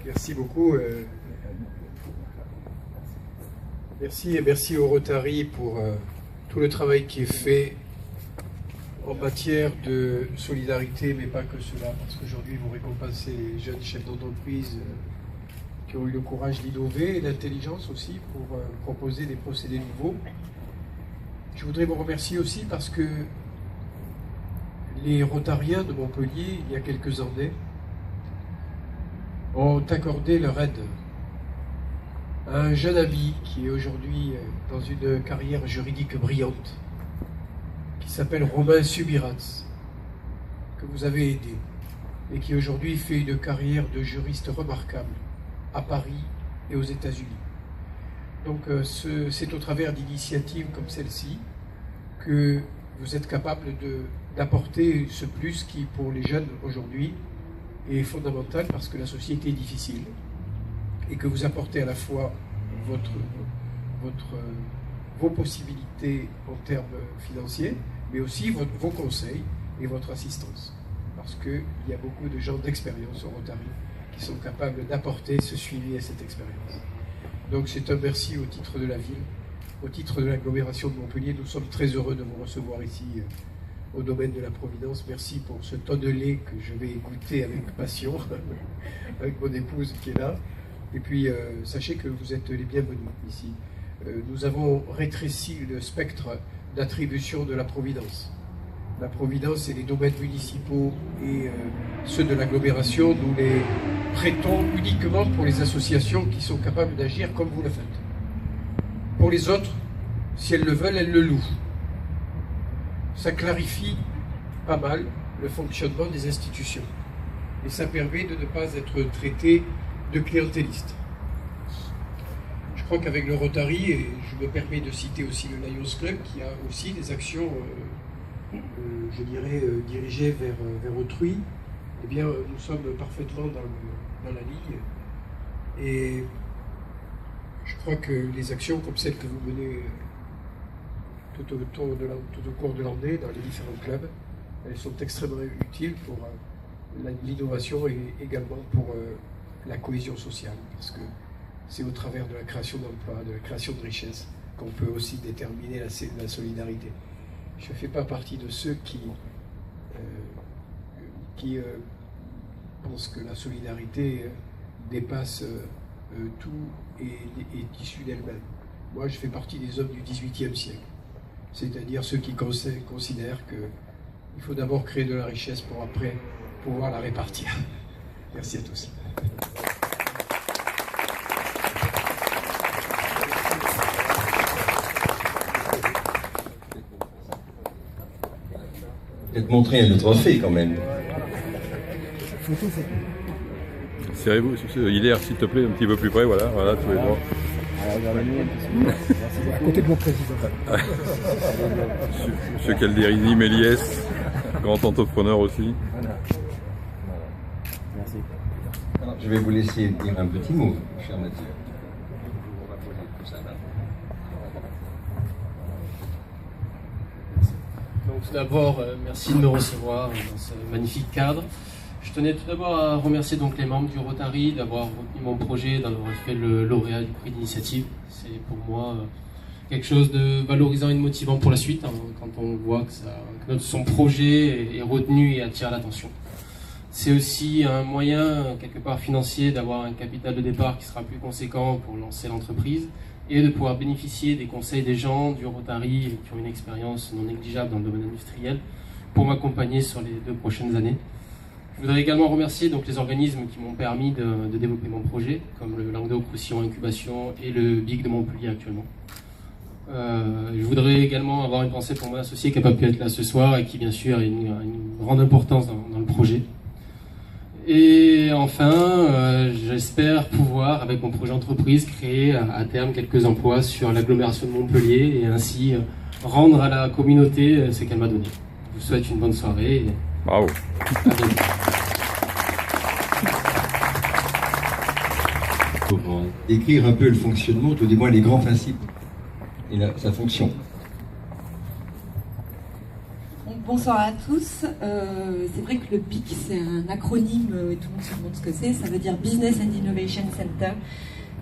Merci beaucoup. Merci et merci au Rotary pour tout le travail qui est fait en matière de solidarité, mais pas que cela, parce qu'aujourd'hui vous récompensez les jeunes chefs d'entreprise qui ont eu le courage d'innover et l'intelligence aussi pour proposer des procédés nouveaux. Je voudrais vous remercier aussi parce que les Rotariens de Montpellier, il y a quelques années, ont accordé leur aide à un jeune ami qui est aujourd'hui dans une carrière juridique brillante, qui s'appelle Romain Subirats, que vous avez aidé, et qui aujourd'hui fait une carrière de juriste remarquable à Paris et aux États-Unis. Donc c'est au travers d'initiatives comme celle-ci que vous êtes capable d'apporter ce plus qui, pour les jeunes aujourd'hui, est fondamental parce que la société est difficile et que vous apportez à la fois vos possibilités en termes financiers, mais aussi vos conseils et votre assistance. Parce qu'il y a beaucoup de gens d'expérience au Rotary qui sont capables d'apporter ce suivi et cette expérience. Donc c'est un merci au titre de la ville, au titre de l'agglomération de Montpellier. Nous sommes très heureux de vous recevoir ici au domaine de la Providence. Merci pour ce tonne de lait que je vais goûter avec passion, avec mon épouse qui est là. Et puis, sachez que vous êtes les bienvenus ici. Nous avons rétréci le spectre d'attribution de la Providence. La Providence et les domaines municipaux et ceux de l'agglomération, nous les prêtons uniquement pour les associations qui sont capables d'agir comme vous le faites. Pour les autres, si elles le veulent, elles le louent. Ça clarifie pas mal le fonctionnement des institutions. Et ça permet de ne pas être traité de clientéliste. Je crois qu'avec le Rotary, et je me permets de citer aussi le Lions Club, qui a aussi des actions, je dirais, dirigées vers autrui, eh bien, nous sommes parfaitement dans la ligne. Et je crois que les actions comme celles que vous menez tout au cours de l'année dans les différents clubs, elles sont extrêmement utiles pour l'innovation et également pour la cohésion sociale, parce que c'est au travers de la création d'emplois, de la création de richesses, qu'on peut aussi déterminer la solidarité. Je ne fais pas partie de ceux qui pensent que la solidarité dépasse tout et est issue d'elle-même. Moi, je fais partie des hommes du XVIIIe siècle, c'est-à-dire ceux qui considèrent qu'il faut d'abord créer de la richesse pour après pouvoir la répartir. Merci à tous. Peut-être montrer un autre fait quand même. Serrez-vous, Hilaire, s'il te plaît, un petit peu plus près, voilà, tous les trois. À côté de mon président. Monsieur Calderini, Méliès, grand entrepreneur aussi. Merci. Alors, je vais vous laisser dire un petit mot, cher Mathieu. Donc tout d'abord, merci de me recevoir dans ce magnifique cadre. Je tenais tout d'abord à remercier donc les membres du Rotary d'avoir retenu mon projet, d'avoir fait le lauréat du prix d'initiative. C'est pour moi quelque chose de valorisant et de motivant pour la suite, hein, quand on voit que son projet est retenu et attire l'attention. C'est aussi un moyen, quelque part financier, d'avoir un capital de départ qui sera plus conséquent pour lancer l'entreprise et de pouvoir bénéficier des conseils des gens du Rotary qui ont une expérience non négligeable dans le domaine industriel pour m'accompagner sur les 2 prochaines années. Je voudrais également remercier donc les organismes qui m'ont permis de développer mon projet, comme le Languedoc-Roussillon Incubation et le BIC de Montpellier actuellement. Je voudrais également avoir une pensée pour mon associé qui n'a pas pu être là ce soir et qui bien sûr a une grande importance dans le projet. Et enfin, j'espère pouvoir, avec mon projet entreprise, créer à terme quelques emplois sur l'agglomération de Montpellier et ainsi rendre à la communauté ce qu'elle m'a donné. Je vous souhaite une bonne soirée. Et Bravo. à bientôt. Pour décrire un peu le fonctionnement, tout du moins les grands principes et sa fonction. Donc, bonsoir à tous. C'est vrai que le BIC, c'est un acronyme, et tout le monde se demande ce que c'est. Ça veut dire Business and Innovation Center.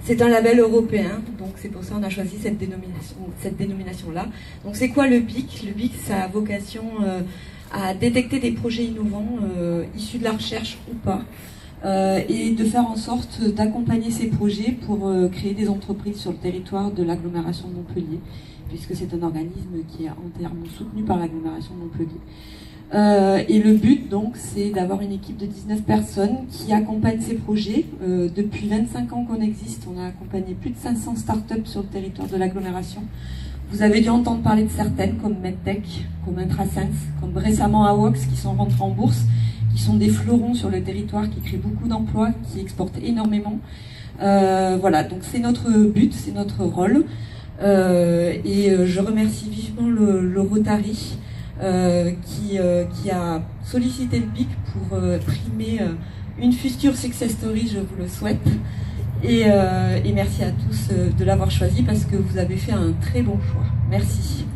C'est un label européen, donc c'est pour ça qu'on a choisi cette dénomination-là. Donc c'est quoi le BIC? Le BIC, ça a vocation à détecter des projets innovants issus de la recherche ou pas, et de faire en sorte d'accompagner ces projets pour créer des entreprises sur le territoire de l'agglomération de Montpellier, puisque c'est un organisme qui est entièrement soutenu par l'agglomération de Montpellier. Et le but, donc, c'est d'avoir une équipe de 19 personnes qui accompagnent ces projets. Depuis 25 ans qu'on existe, on a accompagné plus de 500 startups sur le territoire de l'agglomération. Vous avez dû entendre parler de certaines, comme MedTech, comme Intrasense, comme récemment Awox, qui sont rentrés en bourse, qui sont des fleurons sur le territoire, qui créent beaucoup d'emplois, qui exportent énormément. Voilà, donc c'est notre but, c'est notre rôle. Et je remercie vivement le Rotary qui a sollicité le BIC pour primer une future success story, je vous le souhaite. Et merci à tous de l'avoir choisi parce que vous avez fait un très bon choix. Merci.